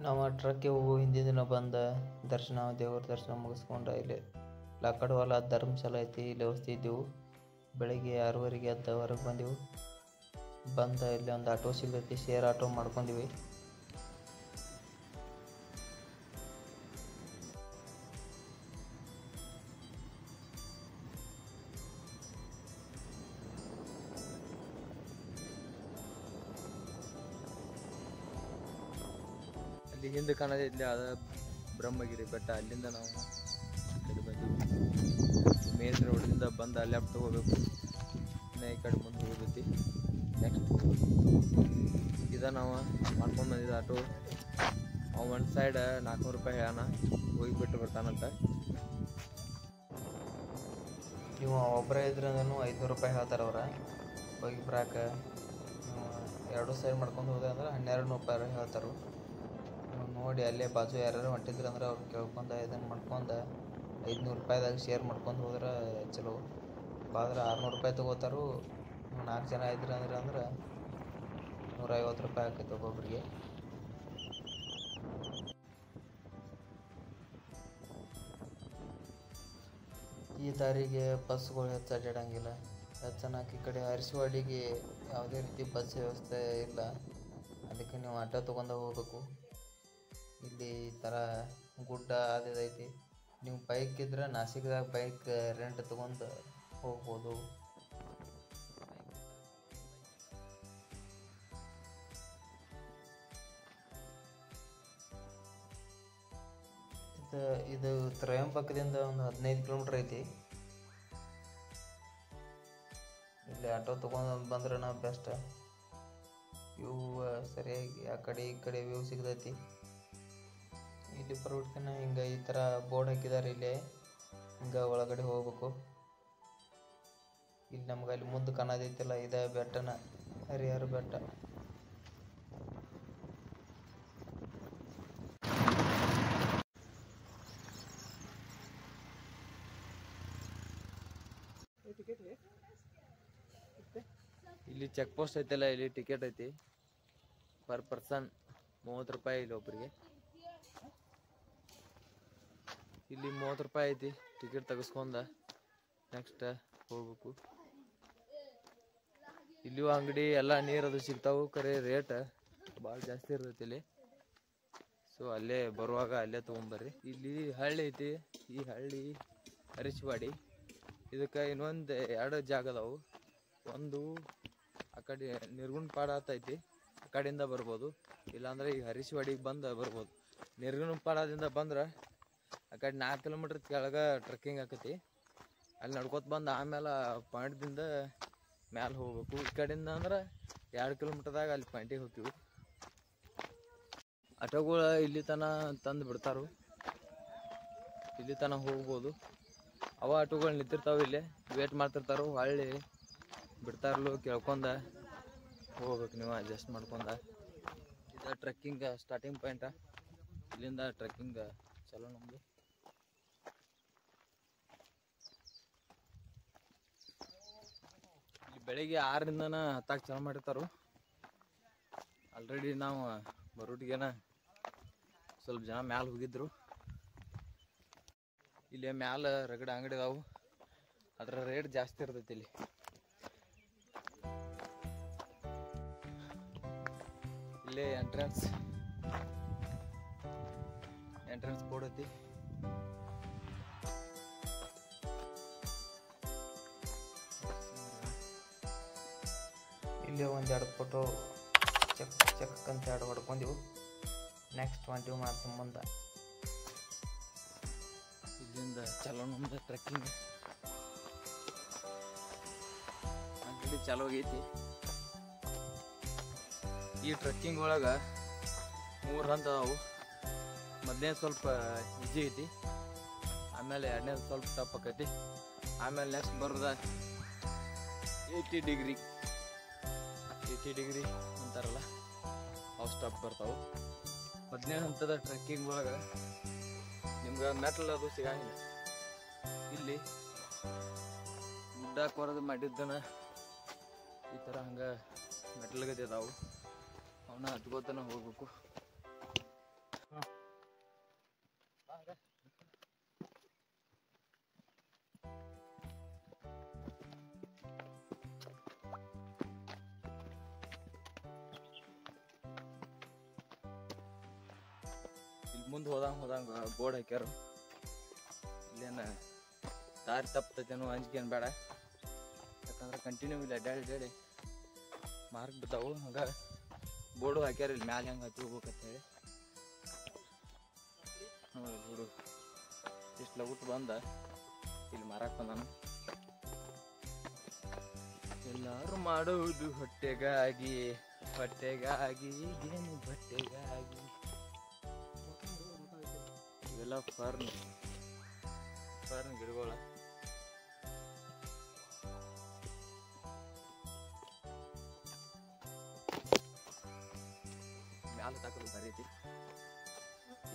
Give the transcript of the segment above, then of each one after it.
ನಾವು ಟ್ರಕ್ಗೆ ಹೋಗೋ ಹಿಂದಿನ ದಿನ ಬಂದ ದೇವ್ರ ದರ್ಶನ ಮುಗಿಸ್ಕೊಂಡು ಇಲ್ಲಿ ಲಾಕಡ್ವಾಲ ಧರ್ಮಶಾಲೆ ಐತಿ, ಇಲ್ಲಿ ವಸ್ತಿದ್ದೆವು. ಬೆಳಿಗ್ಗೆ 6:30ಗೆ ಎದ್ದು ಹೊರಗೆ ಬಂದೆವು. ಇಲ್ಲಿ ಒಂದು ಆಟೋ ಸಿಗ್ತೈತಿ, ಶೇರ್ ಆಟೋ ಮಾಡ್ಕೊಂಡಿವಿ. ಅಲ್ಲಿ ಹಿಂದೆ ಕಾಣೋದಿಲ್ಲ, ಅದ ಬ್ರಹ್ಮಗಿರಿ ಬೆಟ್ಟ. ಅಲ್ಲಿಂದ ನಾವು ಈ ಕಡೆ ಬಂದೀವಿ. ಮೇನ್ ರೋಡ್ದಿಂದ ಬಂದು ಅಲ್ಲಿ ಲೆಫ್ಟ್ ಹೋಗ್ಬೇಕು, ಇನ್ನು ಈ ಕಡೆ ಮುಂದೆ ಹೋಗ್ತೈತಿ. ನೆಕ್ಸ್ಟ್ ಇದ ನಾವು ಮಾಡ್ಕೊಂಡು ಬಂದಿದ್ದ ಆಟೋ. ಒಂದು ಸೈಡ್ 400 ರೂಪಾಯಿ ಹೇಳೋಣ, ಹೋಗಿ ಬಿಟ್ಟು ಬರ್ತಾನಂತ. ನೀವು ಒಬ್ಬರೇ ಇದ್ರೂ 500 ರೂಪಾಯಿ ಹೇಳ್ತಾರೆ ಅವ್ರ. ಹೋಗಿ ಬರಾಕ ಎರಡು ಸೈಡ್ ಮಾಡ್ಕೊಂಡು ಹೋದೆ ಅಂದ್ರೆ 1200 ರೂಪಾಯಿ ಹೇಳ್ತಾರೆ. ನೋಡಿ ಅಲ್ಲೇ ಬಾಜು ಯಾರು ಹೊಂಟಿದ್ರು ಅಂದ್ರೆ ಅವ್ರು ಕೇಳ್ಕೊಂಡು ಇದನ್ನು ಮಾಡ್ಕೊಂಡು 500 ರೂಪಾಯಿದಾಗ ಶೇರ್ ಮಾಡ್ಕೊಂಡು ಹೋದ್ರೆ ಚಲೋ. ಬಾದ್ರೆ 600 ರೂಪಾಯಿ ತೊಗೋತಾರು. 4 ಜನ ಇದ್ರು ಅಂದ್ರೆ 150 ರೂಪಾಯಿ ಆಕೈತೆ ಒಬ್ಬೊಬ್ರಿಗೆ. ಈ ದಾರಿಗೆ ಬಸ್ಗಳು ಹೆಚ್ಚು ಅಡ್ಡಾಡಂಗಿಲ್ಲ. ಹೆಚ್ಚನಾಗಿ ಈ ಕಡೆ ಅರಸಿವಾಡಿಗೆ ಯಾವುದೇ ರೀತಿ ಬಸ್ ವ್ಯವಸ್ಥೆ ಇಲ್ಲ, ಅದಕ್ಕೆ ನೀವು ಆಟೋ ತೊಗೊಂಡು ಹೋಗ್ಬೇಕು. ಇಲ್ಲಿ ಈ ಥರ ಗುಡ್ಡ ಅದೈತಿ. ನೀವು ಬೈಕ್ ಇದ್ರೆ ನಾಸಿಕ್ದಾಗ ಬೈಕ್ ರೆಂಟ್ ತೊಗೊಂಡು ಹೋಗ್ಬೋದು. ಇದು ತ್ರಯಂಬಕದಿಂದ ಒಂದು 15 ಕಿಲೋಮೀಟ್ರ್ ಐತಿ. ಇಲ್ಲಿ ಆಟೋ ತೊಗೊಂಡು ಬಂದ್ರೆ ನಾವು ಬೆಸ್ಟ್. ವ್ಯೂ ಸರಿಯಾಗಿ ಆ ಕಡೆ ಈ ಕಡೆ ವ್ಯೂ ಸಿಗ್ತೈತಿ. ಇಲ್ಲಿ ಬರೋಡ್ಕಿನ ಹಿಂಗೆ ಈ ಥರ ಬೋರ್ಡ್ ಹಾಕಿದ್ದಾರೆ. ಇಲ್ಲಿ ಹಿಂಗೆ ಒಳಗಡೆ ಹೋಗ್ಬೇಕು. ಇಲ್ಲಿ ನಮ್ಗೆ ಅಲ್ಲಿ ಮುಂದೆ ಕಾಣೋದೈತಿಲ್ಲ, ಇದೇ ಬೆಟ್ಟನ ಹರಿಹರ ಬೆಟ್ಟ. ಇಲ್ಲಿ ಚೆಕ್ ಪೋಸ್ಟ್ ಐತಲ್ಲ, ಇಲ್ಲಿ ಟಿಕೆಟ್ ಐತಿ. ಪರ್ ಪರ್ಸನ್ 30 ರೂಪಾಯಿ ಇಲ್ಲಿ ಒಬ್ಬರಿಗೆ. ಇಲ್ಲಿ 30 ರೂಪಾಯಿ ಐತಿ ಟಿಕೆಟ್ ತೆಗೆಸ್ಕೊಂಡ ನೆಕ್ಸ್ಟ್ ಹೋಗ್ಬೇಕು. ಇಲ್ಲಿಯೂ ಅಂಗಡಿ ಎಲ್ಲ ನೀರದು ಸಿಗ್ತಾವು, ಕರೆ ರೇಟ್ ಭಾಳ ಜಾಸ್ತಿ ಇರ್ತೈತಿ ಇಲ್ಲಿ. ಸೊ ಅಲ್ಲೇ ಬರುವಾಗ ಅಲ್ಲೇ ತೊಗೊಂಬರ್ರಿ. ಇಲ್ಲಿ ಹಳ್ಳಿ ಐತಿ, ಈ ಹಳ್ಳಿ ಅರಸಿವಾಡಿ. ಇದಕ್ಕೆ ಇನ್ನೊಂದು 2 ಜಾಗ ಅದಾವು. ಒಂದು ಆ ಕಡೆ ನಿರ್ಗುಣಪಾಡ ಐತಿ, ಆ ಕಡೆಯಿಂದ ಬರ್ಬೋದು. ಇಲ್ಲಾಂದ್ರೆ ಈ ಅರಸಿವಾಡಿಗೆ ಬಂದು ಬರ್ಬೋದು. ನಿರ್ಗುಣಪಾಡದಿಂದ ಬಂದ್ರೆ ಆ ಕಡೆ 4 ಕಿಲೋಮೀಟ್ರ್ ಕೆಳಗೆ ಟ್ರೆಕ್ಕಿಂಗ್ ಆಕೈತಿ. ಅಲ್ಲಿ ನಡ್ಕೊತ ಬಂದು ಆಮೇಲೆ ಪಾಯಿಂಟ್ದಿಂದ ಮ್ಯಾಲೆ ಹೋಗ್ಬೇಕು. ಈ ಕಡೆಯಿಂದ ಅಂದ್ರೆ 2 ಕಿಲೋಮೀಟ್ರ್ದಾಗ ಅಲ್ಲಿ ಪಾಯಿಂಟಿಗೆ ಹೋಗ್ತೀವಿ. ಆಟೋಗಳು ಇಲ್ಲಿ ತನಕ ತಂದು ಬಿಡ್ತಾರು, ಇಲ್ಲಿ ತನಕ ಹೋಗ್ಬೋದು. ಅವ ಆಟೋಗಳು ನಿಂತಿರ್ತಾವೆ, ಇಲ್ಲೇ ವೇಟ್ ಮಾಡ್ತಿರ್ತಾರು. ಹೊಳ್ಳಿ ಬಿಡ್ತಾರಲ್ಲೂ ಕೇಳ್ಕೊಂಡ ಹೋಗ್ಬೇಕು ನೀವು ಅಡ್ಜಸ್ಟ್ ಮಾಡ್ಕೊಂಡ. ಇದು ಟ್ರೆಕ್ಕಿಂಗ್ ಸ್ಟಾರ್ಟಿಂಗ್ ಪಾಯಿಂಟ. ಇಲ್ಲಿಂದ ಟ್ರೆಕ್ಕಿಂಗ್ ಚಲೋ ನಮ್ಮದು. ಇಲ್ಲಿ ಬೆಳಿಗ್ಗೆ 6ರಿಂದನ ಹತ್ತಾಗ ಚಾಲು ಮಾಡಿರ್ತಾರು. ಆಲ್ರೆಡಿ ನಾವು ಬರೋಟಿಗೆನ ಸ್ವಲ್ಪ ಜನ ಮ್ಯಾಲೆ ಹೋಗಿದ್ರು. ಇಲ್ಲಿ ಮ್ಯಾಲೆ ರಗಡ ಅಂಗಡಿ ಅದಾವು, ಅದರ ರೇಟ್ ಜಾಸ್ತಿ ಇರ್ತೈತಿ. ಇಲ್ಲಿ ಇಲ್ಲೇ ಎಂಟ್ರೆನ್ಸ್ ಬೋರ್ಡ್ ಐತಿ. ಇಲ್ಲಿ ಒಂದು 2 ಫೋಟೋ ಚೆಕ್ ಅಂತ 2 ಹೊಡ್ಕೊಂಡೆವು. ನೆಕ್ಸ್ಟ್ ಹೊಂಟಿವು ಮಾಡ್ತೀವಿ ಮುಂದೆ. ಇಲ್ಲಿಂದ ಚಲೋ ನಮ್ದು ಟ್ರೆಕ್ಕಿಂಗ್ ಆಲ್ರೆಡಿ ಚಾಲೋ ಆಗೈತಿ. ಈ ಟ್ರೆಕ್ಕಿಂಗ್ ಒಳಗೆ 3 ಹಂತ ಅದಾವು. ಮೊದಲನೇ ಸ್ವಲ್ಪ ಈಜಿ ಐತಿ, ಆಮೇಲೆ 2ನೇ ಸ್ವಲ್ಪ ಟಫ್ ಆಕೈತಿ, ಆಮೇಲೆ ನೆಕ್ಸ್ಟ್ ಬರೋದ 80 ಡಿಗ್ರಿ ಅಂತಾರಲ್ಲ, ಅವು ಸ್ಟಪ್ ಬರ್ತಾವೆ. 15ನೇ ಹಂತದ ಟ್ರೆಕ್ಕಿಂಗ್ ಒಳಗೆ ನಿಮ್ಗೆ ಮೆಟ್ಲ್ ಅದು ಸಿಗಂಗಿಲ್ಲ. ಇಲ್ಲಿ ಗುಡ್ಡ ಕೊರದು ಮಾಡಿದ್ದನ ಈ ಥರ ಹಂಗೆ ಮೆಟ್ಲ್ಗತಿ ಅದಾವು, ಅವನ್ನ ಹತ್ಕೋತನ ಹೋಗ್ಬೇಕು. ಮುಂದೆ ಹೋದಂಗೆ ಬೋರ್ಡ್ ಹಾಕ್ಯಾರ. ಇಲ್ಲೇನು ದಾರಿ ತಪ್ಪತೈತೇನೋ ಅಂಜಿಕೇನು ಬೇಡ, ಯಾಕಂದ್ರೆ ಕಂಟಿನ್ಯೂ ಇಲ್ಲ ಅಡ್ಡಾಡಿ ಮಾರ್ಕ್ ಬಿದ್ದಾವು. ಹಂಗೆ ಬೋರ್ಡು ಹಾಕ್ಯಾರ ಇಲ್ಲಿ ಮ್ಯಾಲೆ ಹೆಂಗೆ ಹತ್ತಿ ಹೋಗ್ಬೇಕಂತೇಳಿ. ನೋಡಿ ಹುಡುಗ ಇಷ್ಟು ಲಗುಟ್ ಬಂದ ಇಲ್ಲಿ ಮಾರಾಕ್ ಬಂದಾನು. ಎಲ್ಲರೂ ಮಾಡುವುದು ಹೊಟ್ಟೆಗಾಗಿ ಏನು ಬಟ್ಟೆಗಾಗಿ. ಇವೆಲ್ಲ ಫರ್ನ್ ಗಿಡಗಳ. ಮ್ಯಾಲ ತಾಕೋದು ಬರೀ ಐತಿ.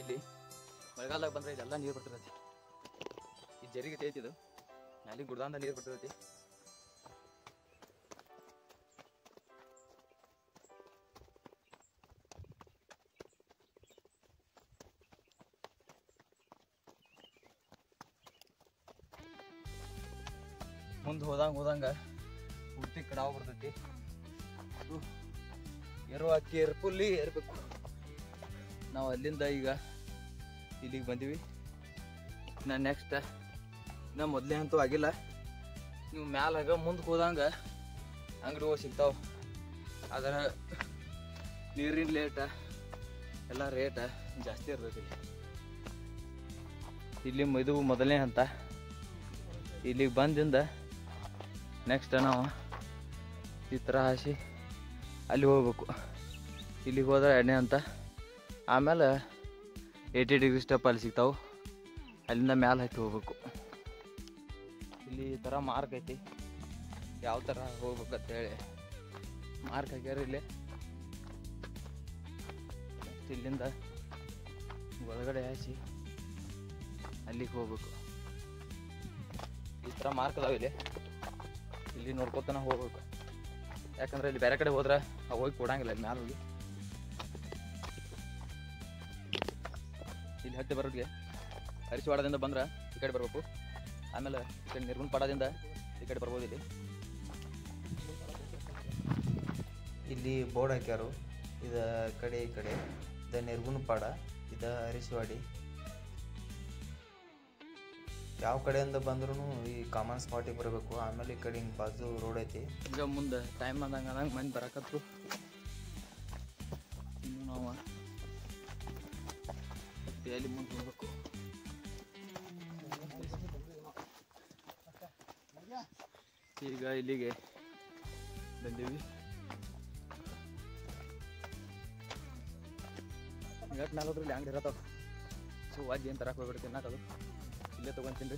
ಇಲ್ಲಿ ಮಳೆಗಾಲದಾಗ ಬಂದ್ರೆ ಇದೆಲ್ಲ ನೀರು ಬರ್ತಿರತಿ. ಈ ಜರಿಗೆ ಐತಿ, ಇದು ಮ್ಯಾಲಿಗೆ ಗುಡ್ದಾಂದ ನೀರು ಬರ್ತಿರತಿ. ಮುಂದೆ ಹೋದಂಗೆ ಪೂರ್ತಿ ಕಡಾವು ಬರ್ತೈತಿ. ಕೇರ್ಫುಲ್ಲಿ ಏರ್ಬೇಕು ನಾವು. ಅಲ್ಲಿಂದ ಈಗ ಇಲ್ಲಿಗೆ ಬಂದೀವಿ. ನಾನು ನೆಕ್ಸ್ಟ್ ಇನ್ನು ಮೊದಲೇ ಅಂತೂ ಆಗಿಲ್ಲ. ನೀವು ಮ್ಯಾಲಾಗ ಮುಂದಕ್ಕೆ ಹೋದಂಗೆ ಅಂಗಡಿಗಳು ಸಿಗ್ತಾವೆ. ಅದರ ನೀರಿನ ಎಲ್ಲ ರೇಟ ಜಾಸ್ತಿ ಇರ್ತೈತಿ. ಇಲ್ಲಿ ಇದು ಮೊದಲನೇ ಹಂತ. ಇಲ್ಲಿಗೆ ಬಂದಿಂದ ನೆಕ್ಸ್ಟ್ ನಾವು ಈ ಥರ ಹಾಸಿ ಅಲ್ಲಿ ಹೋಗ್ಬೇಕು. ಇಲ್ಲಿಗೆ ಹೋದ್ರೆ ಎಣ್ಣೆ ಅಂತ. ಆಮೇಲೆ 80 ಡಿಗ್ರಿ ಸ್ಟೆಪ್ ಅಲ್ಲಿ ಸಿಗ್ತಾವೆ. ಅಲ್ಲಿಂದ ಮ್ಯಾಲೆ ಹತ್ತಿ ಹೋಗ್ಬೇಕು. ಇಲ್ಲಿ ಈ ಥರ ಮಾರ್ಕ್ ಐತಿ, ಯಾವ ಥರ ಹೋಗ್ಬೇಕಂತೇಳಿ ಮಾರ್ಕ್ ಹಾಕ್ಯಾರ ಇಲ್ಲಿ. ಇಲ್ಲಿಂದ ಒಳಗಡೆ ಹಾಸಿ ಅಲ್ಲಿಗೆ ಹೋಗ್ಬೇಕು. ಈ ಥರ ಮಾರ್ಕ್ ಅದಾವ ಇಲ್ಲಿ ನೋಡ್ಕೊತಾನೆ ಹೋಗ್ಬೇಕು. ಯಾಕಂದ್ರೆ ಇಲ್ಲಿ ಬೇರೆ ಕಡೆ ಹೋದ್ರೆ ಹೋಗಿ ಕೊಡಂಗಿಲ್ಲ. ಇಲ್ಲಿ ಮ್ಯಾಲೆ ಹೋಗಿ ಇಲ್ಲಿ ಹತ್ತಿ ಬರೋರಿಗೆ ಹರಿಶಿವಾಡದಿಂದ ಬಂದ್ರೆ ಈ ಕಡೆ ಬರ್ಬೇಕು. ಆಮೇಲೆ ಈ ಕಡೆ ನಿರ್ಗುಣ ಪಾಡದಿಂದ ಈ ಕಡೆ ಬರ್ಬೋದು. ಇಲ್ಲಿ ಬೋರ್ಡ್ ಹಾಕ್ಯಾರು. ಇದು ಕಡೆ ಈ ಕಡೆ ಇದು ನಿರ್ಗುಣ ಪಾಡ, ಇದು ಹರಿಶಿವಾಡಿ. ಯಾವ ಕಡೆಯಿಂದ ಬಂದ್ರೂ ಈ ಕಾಮನ್ ಸ್ಪಾಟಿಗೆ ಬರಬೇಕು. ಆಮೇಲೆ ಈ ಕಡೆ ಹಿಂಗೆ ಬಾಜು ರೋಡ್ ಐತಿ. ಈಗ ಮುಂದೆ ಟೈಮ್ ಆದಂಗೆ ಮಂದಿ ಬರಕತ್ತು. ಇನ್ನು ನಾವು ಎಲ್ಲಿ ಮುಂದೆ ಹೋಗ್ಬೇಕು. ಈಗ ಇಲ್ಲಿಗೆ ಬಂದೀವಿ. ಇವತ್ತು ಮೇಲೆ ಹೋದ್ರೆ ಇಲ್ಲಿ ಅಂಗಡಿ ಇರತ್ತಾವ. ಸೊ ವಾಜಿ ಏನು ತರಕ್ಕೆ ಹೋಗ್ಬಿಡ್ತೀನಿ ತಿನ್ನೋದು. ಇಲ್ಲೇ ತೊಗೊಂತೀನಿ ರೀ.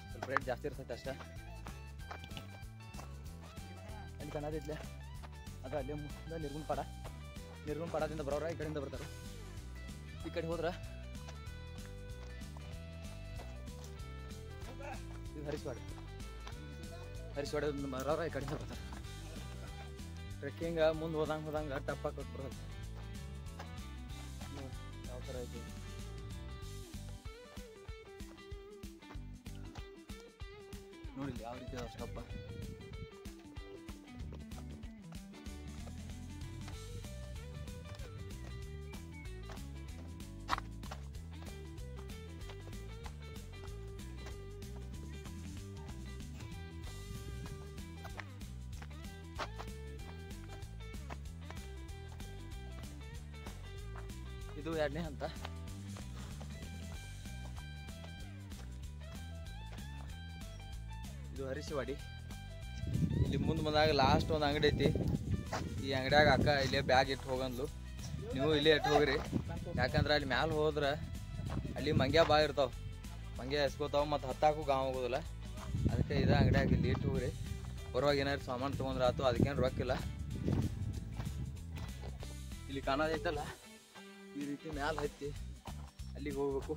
ಸ್ವಲ್ಪ ರೇಟ್ ಜಾಸ್ತಿ ಇರ್ತೈತೆ ಅಷ್ಟೇ. ಅಲ್ಲಿ ಕನ್ನದಿದ್ಲೆ ಅದು ಅಲ್ಲೇ ಮುಂದೆ ನಿರ್ಗುಣ ಪಾಡದಿಂದ ಬರೋರ ಈ ಕಡೆಯಿಂದ ಬರ್ತಾರೆ. ಈ ಕಡೆ ಹೋದ್ರೆ ಇದು ಹರಿಶಿವಾಡದಿಂದ ಬರೋರ ಈ ಕಡೆಯಿಂದ ಬರ್ತಾರೆ. ಟ್ರೆಕ್ಕಿಂಗ್ ಮುಂದೆ ಹೋದಂಗೆ ಟಪ್ಪ ಕೊಟ್ಬಿಡ್ತೈತೆ. ಯಾವ ಥರ ಐತಿ ನೋಡಿ ಯಾವ ರೀತಿ ಅದಾವ ಸ್ಟಪ್ಪ. ಇದು 2ನೇ ಹಂತ. ಇದು ಹರಿಶಿವಾಡಿ. ಇಲ್ಲಿ ಮುಂದಾಗ ಲಾಸ್ಟ್ ಒಂದು ಅಂಗಡಿ ಐತಿ. ಈ ಅಂಗಡಿಯಾಗ ಅಕ್ಕ ಇಲ್ಲೇ ಬ್ಯಾಗ್ ಇಟ್ಟು ಹೋಗಂದ್ಲು. ನೀವು ಇಲ್ಲೇ ಇಟ್ಟು ಹೋಗ್ರಿ. ಯಾಕಂದ್ರೆ ಅಲ್ಲಿ ಮ್ಯಾಲೆ ಹೋದ್ರೆ ಅಲ್ಲಿ ಮಂಗ್ಯ ಭಾಳ ಇರ್ತಾವೆ. ಮಂಗ್ಯ ಎಸ್ಕೋತಾವ ಮತ್ತು ಹತ್ತಾಕು ಗಾಂವ್ ಹೋಗೋದಿಲ್ಲ. ಅದಕ್ಕೆ ಇದೇ ಅಂಗಡಿಯಾಗ ಇಲ್ಲಿ ಇಟ್ಟು ಹೋಗ್ರಿ. ಬರುವಾಗ ಏನಾದ್ರು ಸಾಮಾನು ತೊಗೊಂಡ್ರೆ ಆಯ್ತು. ಅದಕ್ಕೇನು ರೊಕ್ಕಿಲ್ಲ. ಇಲ್ಲಿ ಕಾಣೋದೈತಲ್ಲ ಈ ರೀತಿ ಮ್ಯಾಲೆ ಹತ್ತಿ ಅಲ್ಲಿಗೆ ಹೋಗ್ಬೇಕು.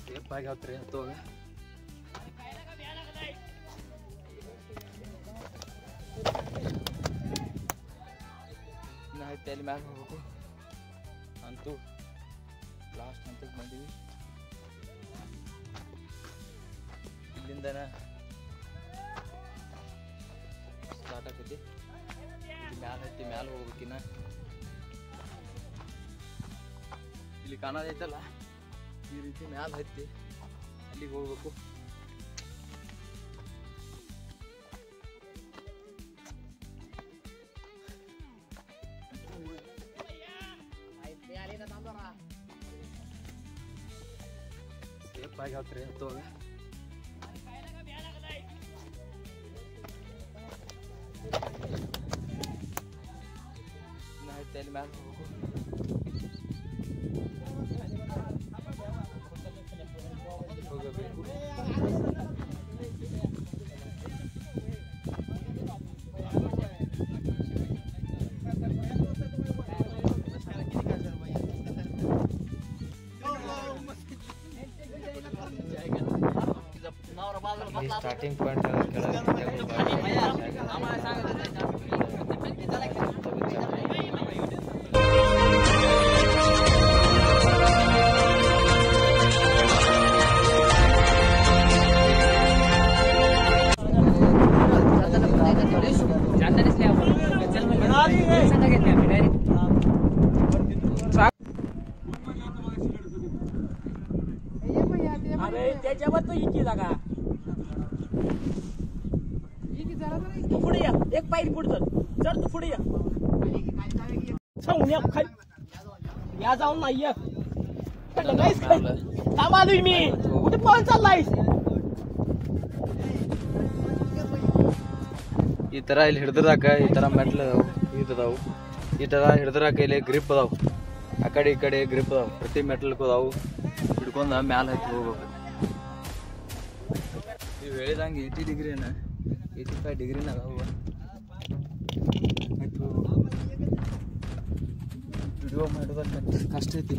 ಸೇಫ್ ಆಗಿ ಹತ್ರಿ ಹತ್ತೋಗ. ಇನ್ನು ಹತ್ತಿ ಅಲ್ಲಿ ಮ್ಯಾಲೆ ಹೋಗ್ಬೇಕು. ಅಂತೂ ಲಾಸ್ಟ್ ಹಂತಕ್ಕೆ ಬಂದೀವಿ. ಇಲ್ಲಿಂದನ ಸ್ಟಾರ್ಟ್ ಆಕೈತಿ. ಮ್ಯಾಲೆ ಹತ್ತಿ ಮ್ಯಾಲೆ ಹೋಗ್ಬೇಕಿನ್ನ. ಇಲ್ಲಿ ಕಾಣೋದೈತಲ್ಲ ಈ ರೀತಿ ಮ್ಯಾಲೆ ಹತ್ತಿ ಅಲ್ಲಿಗೆ ಹೋಗ್ಬೇಕು. ಸೇಫ್ ಆಗಿ ಹಾಕ್ರಿ ಹತ್ತುವಾಗ. ಅಲ್ಲಿ ಮ್ಯಾಲೆ ಹೋಗಬೇಕು. ಸ್ಟಾರ್ಟಿಂಗ್ ಪಾಯಿಂಟ್ त्याच्यावर तो इकी जागा तू पुढे या. एक पायरी पुढे चल तू पुढे या. सांगून या खाली या जाऊन नाही या. थांब आलोय मी. कुठे पळून चाललायस? ಈ ಥರ ಇಲ್ಲಿ ಹಿಡ್ದಿರಾಕ ಈ ಥರ ಮೆಟ್ಲು ಇದಾವು. ಈ ಥರ ಹಿಡ್ದಿರಾಕ ಇಲ್ಲಿ ಗ್ರಿಪ್ ಅದಾವು. ಆ ಕಡೆ ಈ ಕಡೆ ಗ್ರಿಪ್ ಅದಾವು. ಪ್ರತಿ ಮೆಟ್ಲಕ್ಕೂ ಅದಾವು. ಹಿಡ್ಕೊಂಡು ಮ್ಯಾಲೆ ಹತ್ತಿ ಹೋಗ್ಬೇಕು. ನೀವು ಹೇಳಿದಂಗೆ 80 ಡಿಗ್ರಿನ 85 ಡಿಗ್ರಿನಾಗ ಹೋಗ ಹತ್ತಿ ಹೋಗ್ಬೇಕು. ವಿಡಿಯೋ ಮಾಡೋದಕ್ಕೆ ಕಷ್ಟ ಐತಿ.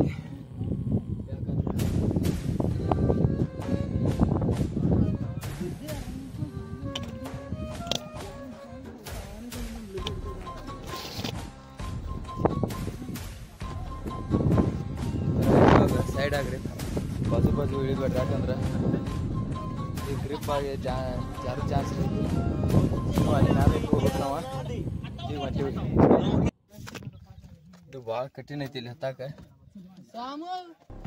ಸೈಡ್ ಆಗ್ರಿ, ಬಾಜು ಬಾಜು ಇಳಿಬೇಡ್ರಿ. ಯಾಕಂದ್ರೆ ಈ ಗ್ರಿಪ್ ಆಗಿ ಜಾರು ಚಾನ್ಸ್ ಐತಿ. ಅಲ್ಲಿ ಮ್ಯಾಲೆ ಹೋಗ್ಬೇಕು ನಾವು. ಈಗ ಹೊಂಟಿವಿ. ಇದು ಭಾಳ ಕಠಿಣ ಐತಿ ಇಲ್ಲಿ ಹತ್ತಾಕ.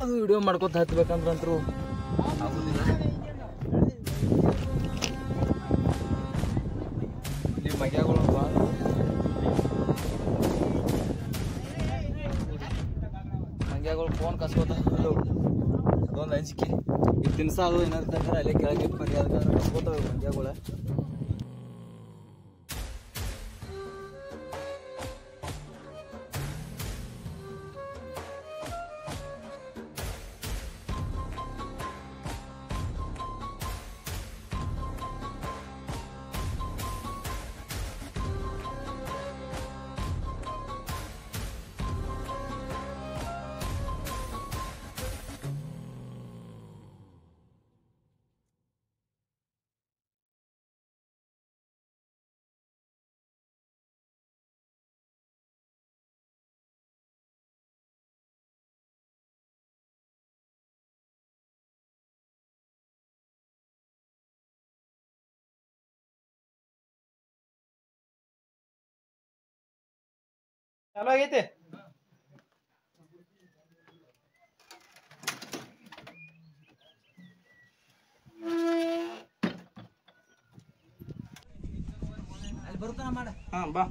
ಅದು ವಿಡಿಯೋ ಮಾಡ್ಕೊತ ಹತ್ಬೇಕಂದ್ರಂತರೂ ಆಗುದಿಲ್ಲ. ಇಲ್ಲಿ ಮಗ್ಯಾಗಳು ಭಾಳ ಮಂಗ್ಯಾಗಳು ಫೋನ್ ಕಸ್ಕೋತ ಅದೊಂದು ಅಂಜಿಕೆ. ಈಗ ತಿನ್ಸ ಅದು ಏನಾಗ್ತಂದ್ರೆ ಅಲ್ಲೇ ಕೆಳಗೆ ಬರೀ ಅದಕ್ಕೆ ಕಸ್ಕೋತಾವೆ ಮಂಗ್ಯಾಗಳ. ಚಾಲು ಆಗೈತಿ. ಅಲ್ಲಿ ಬರುತ್ತಾನ ಮಾಡ. ಹಾ ಬಾ.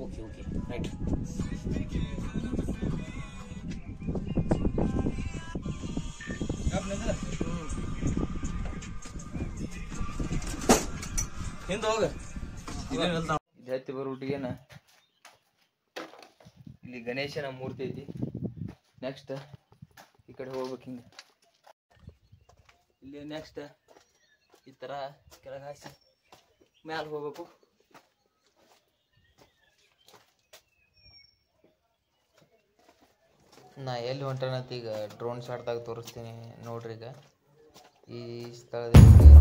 Okay okay right. ಹಿಂದೆ ಹೋಗ. ಇದು ಹತ್ತಿ ಬರೋಟಿಗೇನ ಇಲ್ಲಿ ಗಣೇಶನ ಮೂರ್ತಿ ಐತಿ. ನೆಕ್ಸ್ಟ್ ಈ ಕಡೆ ಹೋಗ್ಬೇಕು. ಹಿಂಗೆ ಇಲ್ಲಿ ನೆಕ್ಸ್ಟ್ ಈ ಥರ ಕೆಳಗೆ ಹಾಸಿ ಮ್ಯಾಲೆ ಹೋಗ್ಬೇಕು. ನಾ ಎಲ್ಲಿ ಹೊಂಟನಂತ ಈಗ ಡ್ರೋನ್ ಶಾಟ್ದಾಗ ತೋರಿಸ್ತೀನಿ ನೋಡ್ರಿ. ಈಗ ಈ ಸ್ಥಳದಲ್ಲಿ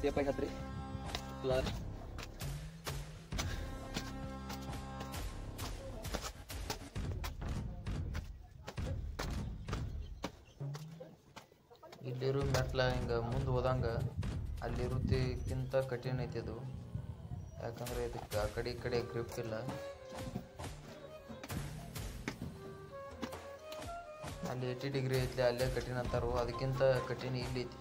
ಸೇಫಾಗಿ ಹತ್ರಿ ಇಲ್ಲಿರೋ ಮೆಟ್ಲ ಹಿಂಗೆ ಮುಂದೆ ಹೋದಂಗೆ ಅಲ್ಲಿರೋದಕ್ಕಿಂತ ಕಠಿಣ ಐತಿ ಅದು. ಯಾಕಂದರೆ ಇದಕ್ಕೆ ಆ ಕಡೆ ಈ ಕಡೆ ಗ್ರಿಪ್ ಇಲ್ಲ. ಅಲ್ಲಿ 80 ಡಿಗ್ರಿ ಐತಿ, ಅಲ್ಲೇ ಕಠಿಣ ಅಂತಾರೋ, ಅದಕ್ಕಿಂತ ಕಠಿಣ ಇಲ್ಲಿ ಐತಿ.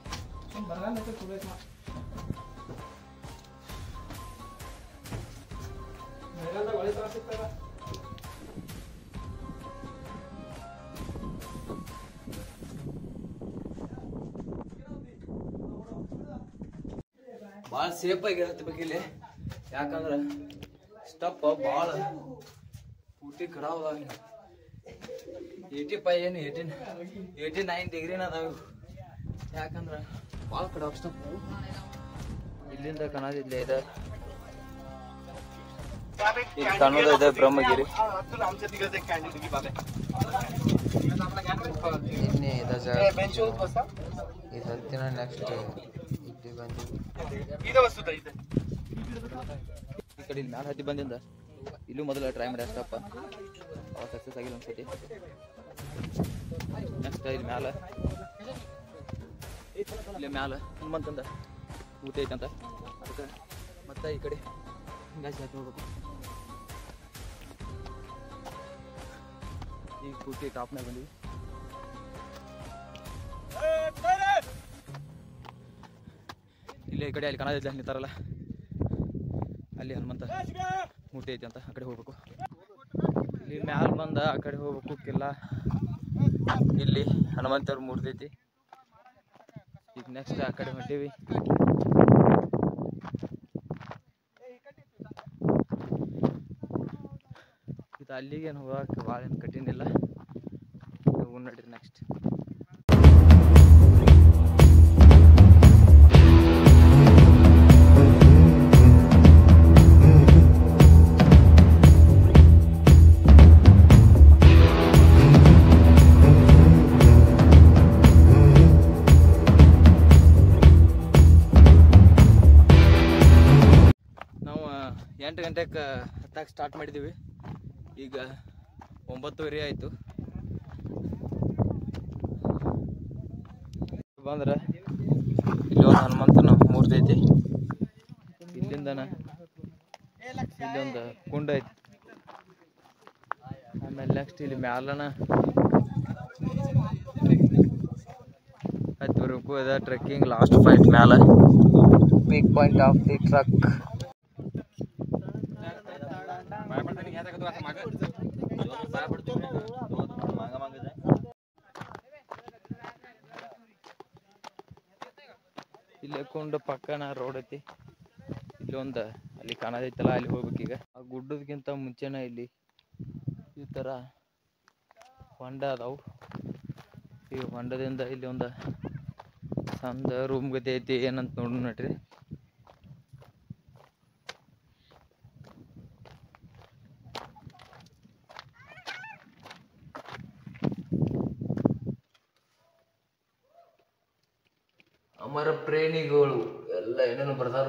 ಭಾಳ ಸೇಫಾಗಿ ಹತ್ಬೇಕು ಇಲ್ಲಿ. ಯಾಕಂದ್ರೆ ಸ್ಟಪ್ ಭಾಳ ಪೂಟಿ ಕಡಾವ 85 ಏನು 89 ಡಿಗ್ರಿನ ಅದಾವ. ಯಾಕಂದ್ರೆ ಭಾಳ ಕಡಾವ ಸ್ಟಪ್. ಇಲ್ಲಿಂದ ಕಾಣೋದಿಲ್ಲ ಇದೆ ಕಾಣೋದಿದೆ ಬ್ರಹ್ಮಗಿರಿ. ಇನ್ನೇ ಇದು ಹತ್ತಿನ ನೆಕ್ಸ್ಟ್ ಇಲ್ಲಿ ಬಂದಿವಿ. ಈ ಕಡೆ ಇಲ್ಲಿ ಮ್ಯಾಲೆ ಹತ್ತಿ ಬಂದಿಂದ ಇಲ್ಲೂ ಮೊದಲು ಟ್ರೈ ಮಾಡಿ ಅಷ್ಟಪ್ಪ, ಅವಾಗ ಸಕ್ಸಸ್ ಆಗಿಲ್ಲ ಅನ್ಸತಿ. ನೆಕ್ಸ್ಟ್ ಇಲ್ಲಿ ಮ್ಯಾಲೆ ಇಲ್ಲಿ ಮ್ಯಾಲೆ ಹನುಮಂತಂದ ಊಟ ಐತಂತ, ಅದಕ್ಕೆ ಮತ್ತೆ ಈ ಕಡೆ ಹಿಂಗಾಸಿ ಹಾಕಿ ಹೋಗ್ಬೇಕು. ಈಗ ಪೂರ್ತಿ ಟಾಪ್ನಾಗ ಬಂದಿವಿ. ಇಲ್ಲೇ ಈ ಕಡೆ ಅಲ್ಲಿ ಕಾಣೋದಿಲ್ಲ ನಿಂತಾರಲ್ಲ, ಅಲ್ಲಿ ಹನುಮಂತ ಮೂರ್ತಿ ಐತಿ ಅಂತ ಆ ಕಡೆ ಹೋಗ್ಬೇಕು. ಇಲ್ಲಿ ಮ್ಯಾಲ ಬಂದ ಆ ಕಡೆ ಹೋಗ್ಬೇಕು ಕಿಲ್ಲ. ಇಲ್ಲಿ ಹನುಮಂತವ್ರ ಮೂರ್ತಿ ಐತಿ. ಈಗ ನೆಕ್ಸ್ಟ್ ಆ ಕಡೆ ಹೊಂಟೀವಿ. ಇದು ಅಲ್ಲಿಗೇನು ಹೋಗಕ್ಕೆ ಭಾಳ ಏನು ಕಠಿಣ ಇಲ್ಲ. ಹೋಗಿ ನೋಡ್ರಿ ನೆಕ್ಸ್ಟ್. ನಾವು 8 ಗಂಟೆಗೆ ಹತ್ತಕ್ಕೆ ಸ್ಟಾರ್ಟ್ ಮಾಡಿದ್ದೀವಿ. ಈಗ 9:30 ಆಯಿತು. ಬಂದ್ರೆ ಇಲ್ಲಿ ಒಂದು ಹನುಮಂತನ ಮೂರ್ತಿ ಐತಿ. ಇಲ್ಲಿಂದನ ಇಲ್ಲೊಂದು ಕುಂಡ ಐತಿ. ಆಮೇಲೆ ನೆಕ್ಸ್ಟ್ ಇಲ್ಲಿ ಮ್ಯಾಲನ ಹತ್ತಿವರೆಗೂ ಅದ ಟ್ರೆಕ್ಕಿಂಗ್. ಲಾಸ್ಟ್ ಪಾಯಿಂಟ್ ಮ್ಯಾಲ peak point of the truck. ಇಲ್ಲೇ ಕೊಂಡು ಪಕ್ಕನ ರೋಡ್ ಐತಿ. ಇಲ್ಲೊಂದು ಅಲ್ಲಿ ಕಾಣೋದೈತಲ್ಲ, ಅಲ್ಲಿ ಹೋಗ್ಬೇಕೀಗ. ಆ ಗುಡ್ಡದಕ್ಕಿಂತ ಮುಂಚೆನ ಇಲ್ಲಿ ಈ ಥರ ಹೊಂಡ ಅದಾವು. ಈ ಹೊಂಡದಿಂದ ಇಲ್ಲಿ ಒಂದು ಸಣ್ಣ ರೂಮ್ ಗತಿ ಐತಿ. ಏನಂತ ನೋಡು ನೋಡ್ರಿ. ಅಮರ ಪ್ರೇಣಿಗಳು ಎಲ್ಲ ಏನೇನು ಬರ್ತಾರ.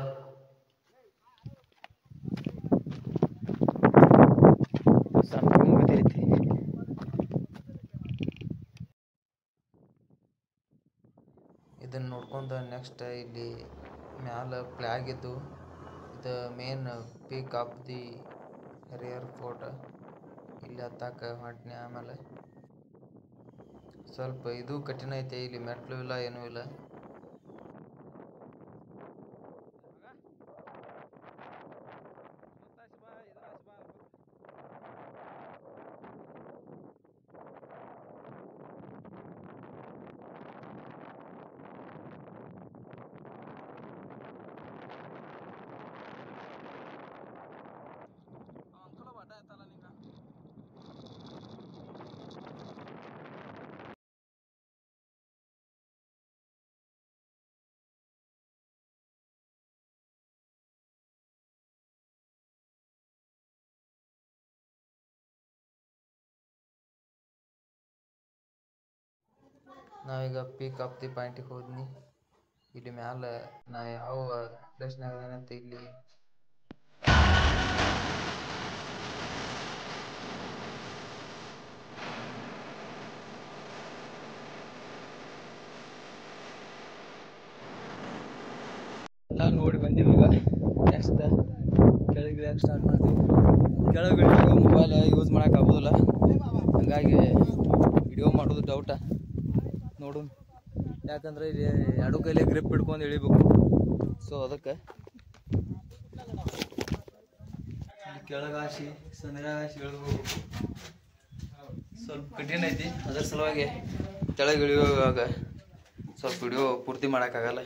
ಸಣ್ಣ ರೂಮ್ ಗತಿ ಐತಿ. ಇದನ್ನ ನೋಡ್ಕೊಂಡು ನೆಕ್ಸ್ಟ್ ಇಲ್ಲಿ ಮ್ಯಾಲ ಫ್ಲ್ಯಾಗ್ ಇದ್ದು, ಇದು main peak of the rear fort. ಇಲ್ಲಿ ಹತ್ತಾಕ ಹೊಂಟ್ನಿ. ಆಮೇಲೆ ಸ್ವಲ್ಪ ಇದು ಕಠಿಣ ಐತೆ. ಇಲ್ಲಿ ಮೆಟ್ಲು ಇಲ್ಲ, ಏನೂ ಇಲ್ಲ. ನಾವೀಗ ಪೀಕ್ ಆಫ್ ದಿ ಪಾಯಿಂಟಿಗೆ ಹೋದ್ನಿ. ಇಲ್ಲಿ ಮ್ಯಾಲ ನಾ ಯಾವ ಪ್ಲೇಸ್ನಾಗ ಅದೇನಂತ ಇಲ್ಲಿ ಎಲ್ಲ ನೋಡಿ ಬಂದೀವಿ. ಈಗ ನೆಕ್ಸ್ಟ್ ಕೆಳಗೆ ಸ್ಟಾರ್ಟ್ ಮಾಡ್ತೀವಿ. ಕೆಳಗೆ ಮೊಬೈಲ್ ಯೂಸ್ ಮಾಡೋಕ್ಕಾಗೋದಿಲ್ಲ, ಹಂಗಾಗಿ ವಿಡಿಯೋ ಮಾಡೋದು ಡೌಟ. ನೋಡು, ಯಾಕಂದ್ರೆ ಇಲ್ಲಿ ಎರಡು ಕೈಲೇ ಗ್ರಿಪ್ ಹಿಡ್ಕೊಂಡು ಇಳಿಬೇಕು. ಸೊ ಅದಕ್ಕೆ ಕೆಳಗಾಸಿ ಸಂದ್ರಾಸಿ ಇಳಿದು ಸ್ವಲ್ಪ ಕಠಿಣ ಐತಿ. ಅದರ ಸಲುವಾಗಿ ಕೆಳಗೆ ಇಳಿಯುವಾಗ ಸ್ವಲ್ಪ ವಿಡಿಯೋ ಪೂರ್ತಿ ಮಾಡೋಕ್ಕಾಗಲ್ಲ.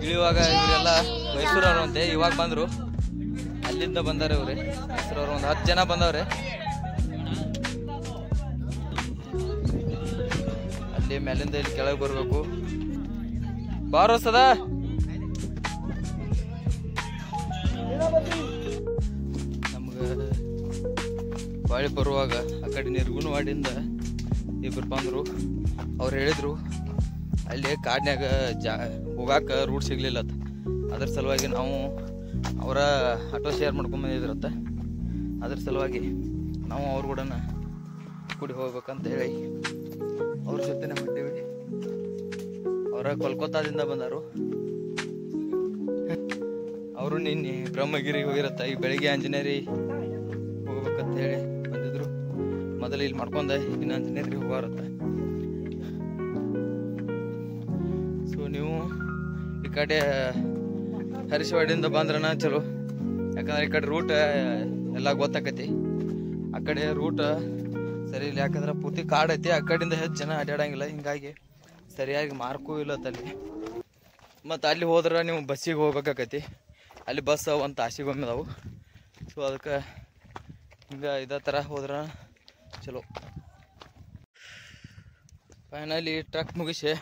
ಇಳಿಯುವಾಗ ಇವರೆಲ್ಲ ಮೈಸೂರವ್ರು ಅಂತೆ, ಇವಾಗ ಬಂದರು. ಅಲ್ಲಿಂದ ಬಂದಾರೆ ಇವ್ರೆ ಮೈಸೂರವ್ರು. ಒಂದು 10 ಜನ ಬಂದವ್ರೆ. ಅಲ್ಲಿ ಮೇಲಿಂದ ಇಲ್ಲಿ ಕೆಳಗೆ ಬರಬೇಕು. ಬಾರೋ ಸದಾ. ನಮ್ಗೆ ಬಾಳಿ ಬರುವಾಗ ಆ ಕಡೆ ನಿರ್ಗುಣವಾಡಿಂದ ಇಬ್ಬರು ಬಂದರು. ಅವ್ರು ಹೇಳಿದ್ರು ಅಲ್ಲಿ ಕಾಡಿನಾಗ ಹೋಗಾಕ ರೂಟ್ ಸಿಗ್ಲಿಲ್ಲ. ಅದ್ರ ಸಲುವಾಗಿ ನಾವು ಅವರ ಆಟೋ ಶೇರ್ ಮಾಡ್ಕೊಂಡ್ ಬಂದಿದ್ರತ್ತ. ಅದ್ರ ಸಲುವಾಗಿ ನಾವು ಅವ್ರ ಕೂಡ ಕೂಡಿ ಹೋಗ್ಬೇಕಂತ ಹೇಳಿ ಅವ್ರ ಜೊತೆನೆ ಹೊಂಟೀವಿ. ಅವರ ಕೋಲ್ಕತ್ತಾದಿಂದ ಬಂದರು. ಅವರು ನಿನ್ನೆ ಬ್ರಹ್ಮಗಿರಿಗೆ ಹೋಗಿರತ್ತ. ಈ ಬೆಳಿಗ್ಗೆ ಆಂಜನೇರಿ ಹೋಗ್ಬೇಕಂತ ಹೇಳಿ ಬಂದಿದ್ರು. ಮೊದಲು ಇಲ್ಲಿ ಮಾಡ್ಕೊಂಡ ಇನ್ನು ಆಂಜನೇರಿಗೆ ಹೋಗಾರತ್ತ. ಸೊ ನೀವು ಈ ಕಡೆ ಹರಿಶವಾಡಿಯಿಂದ ಬಂದ್ರನ ಚಲೋ, ಯಾಕಂದ್ರೆ ಈ ಕಡೆ ರೂಟ್ ಎಲ್ಲ ಗೊತ್ತಾಕತಿ. ಆ ಕಡೆ ರೂಟ್ ಸರಿ ಇಲ್ಲ, ಯಾಕಂದ್ರೆ ಪೂರ್ತಿ ಕಾಡು ಐತಿ. ಆ ಕಡೆಯಿಂದ ಹೆಚ್ಚು ಜನ ಅಡ್ಡಾಡಂಗಿಲ್ಲ, ಹಿಂಗಾಗಿ ಸರಿಯಾಗಿ ಮಾರ್ಕೂ ಇಲ್ಲ ಅಲ್ಲಿ. ಮತ್ತು ಅಲ್ಲಿ ಹೋದ್ರೆ ನೀವು ಬಸ್ಸಿಗೆ ಹೋಗ್ಬೇಕಾಕತಿ. ಅಲ್ಲಿ ಬಸ್ ಒಂದು ತಾಸಿಗೊಮ್ಮೆ ಅದಾವು. ಸೊ ಅದಕ್ಕೆ ಹಿಂಗೆ ಇದೇ ಥರ ಹೋದ್ರೆ ಚಲೋ. ಫೈನಲಿ ಟ್ರಕ್ ಮುಗಿಸಿ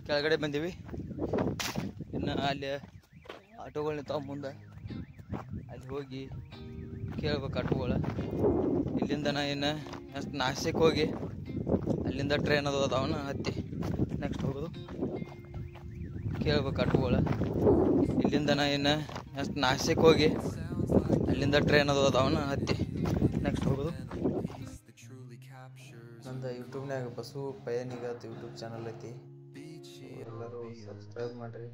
ಕೆಳಗಡೆ ಬಂದೀವಿ. ಇನ್ನು ಅಲ್ಲಿ ಆಟೋಗಳು ನಿಂತಾವ ಮುಂದೆ. ಅಲ್ಲಿ ಹೋಗಿ ಕೇಳ್ಬೇಕು ಆಟೋಗಳು. ಇಲ್ಲಿಂದ ಇನ್ನು ನೆಕ್ಸ್ಟ್ ನಾಸಿಕ್ ಹೋಗಿ ಅಲ್ಲಿಂದ ಟ್ರೈನ್ ಅದು ಅದಾವನ್ನ ಹತ್ತಿ ನೆಕ್ಸ್ಟ್ ಹೋಗೋದು. ಕೇಳ್ಬೇಕು ಆಟೋಗಳು. ಇಲ್ಲಿಂದ ಇನ್ನು ನೆಕ್ಸ್ಟ್ ನಾಸಿಕ್ ಹೋಗಿ ಅಲ್ಲಿಂದ ಟ್ರೈನ್ ಅದು ಅದಾವನ್ನ ಹತ್ತಿ ನೆಕ್ಸ್ಟ್ ಹೋಗೋದು. ನಂದು ಯೂಟ್ಯೂಬ್ನಾಗ ಬಸು ಪಯಣಿಗ ಯೂಟ್ಯೂಬ್ ಚಾನಲ್ ಐತಿ. ಎಲ್ಲರೂ ಸಬ್ಸ್ಕ್ರೈಬ್ ಮಾಡಿರಿ,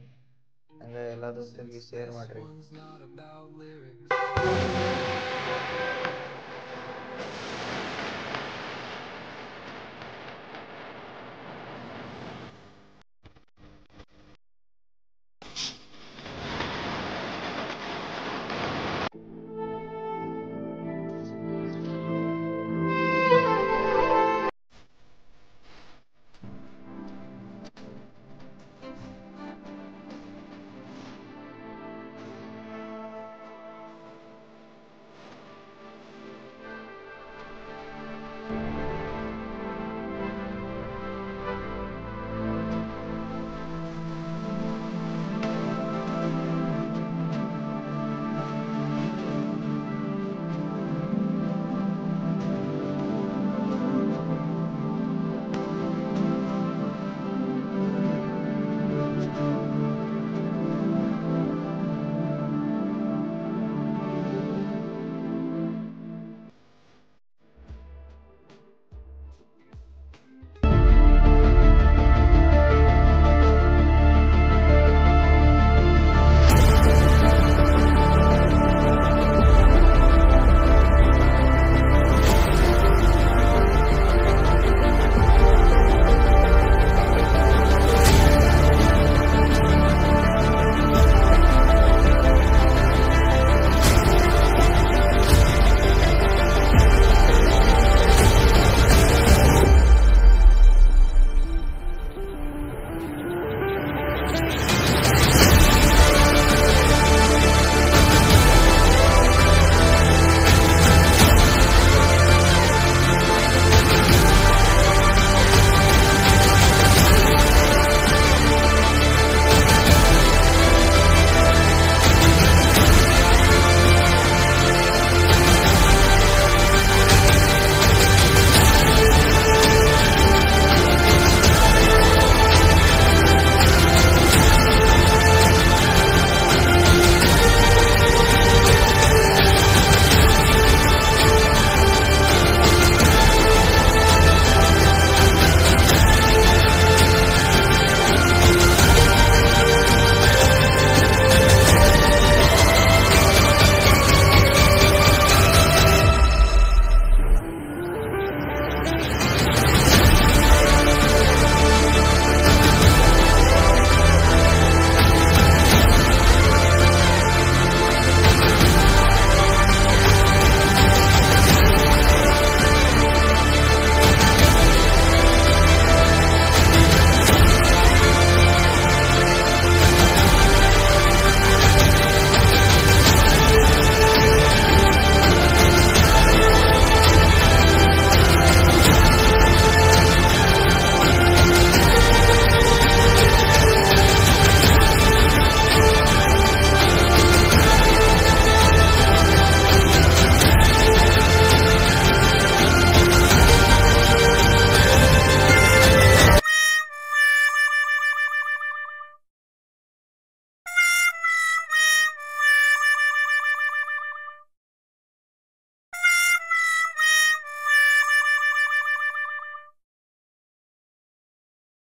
ಹಂಗೆ ಎಲ್ಲ ದೋಸ್ತರಿಗೆ ಶೇರ್ ಮಾಡಿರಿ.